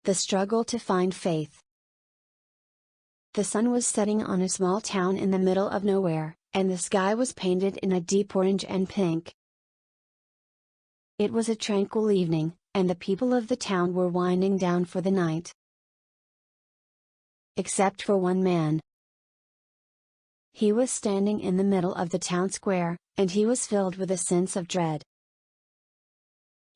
The struggle to find faith. The sun was setting on a small town in the middle of nowhere, and the sky was painted in a deep orange and pink. It was a tranquil evening, and the people of the town were winding down for the night. Except for one man. He was standing in the middle of the town square, and he was filled with a sense of dread.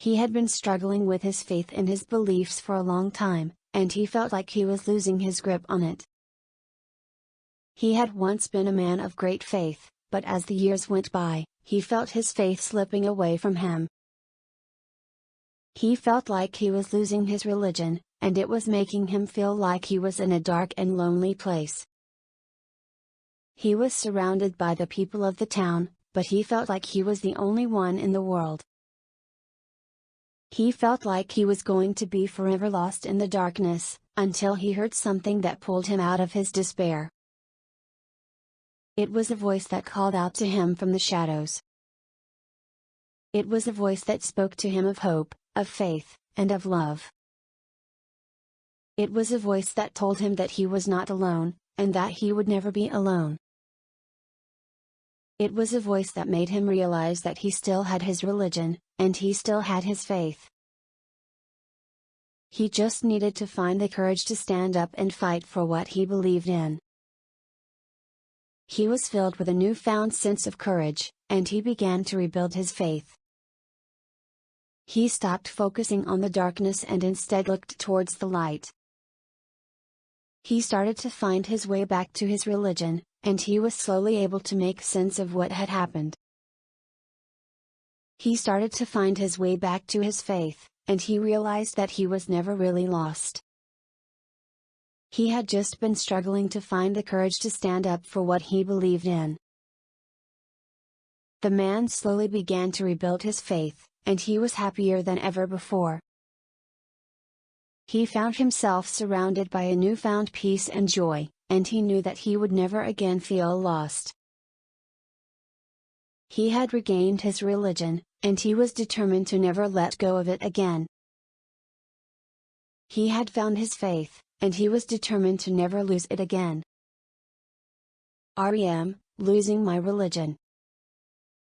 He had been struggling with his faith and his beliefs for a long time, and he felt like he was losing his grip on it. He had once been a man of great faith, but as the years went by, he felt his faith slipping away from him. He felt like he was losing his religion, and it was making him feel like he was in a dark and lonely place. He was surrounded by the people of the town, but he felt like he was the only one in the world. He felt like he was going to be forever lost in the darkness, until he heard something that pulled him out of his despair. It was a voice that called out to him from the shadows. It was a voice that spoke to him of hope, of faith, and of love. It was a voice that told him that he was not alone, and that he would never be alone. It was a voice that made him realize that he still had his religion, and he still had his faith. He just needed to find the courage to stand up and fight for what he believed in. He was filled with a newfound sense of courage, and he began to rebuild his faith. He stopped focusing on the darkness and instead looked towards the light. He started to find his way back to his religion, and he was slowly able to make sense of what had happened. He started to find his way back to his faith, and he realized that he was never really lost. He had just been struggling to find the courage to stand up for what he believed in. The man slowly began to rebuild his faith, and he was happier than ever before. He found himself surrounded by a newfound peace and joy, and he knew that he would never again feel lost. He had regained his religion, and he was determined to never let go of it again. He had found his faith, and he was determined to never lose it again. R.E.M, Losing My Religion.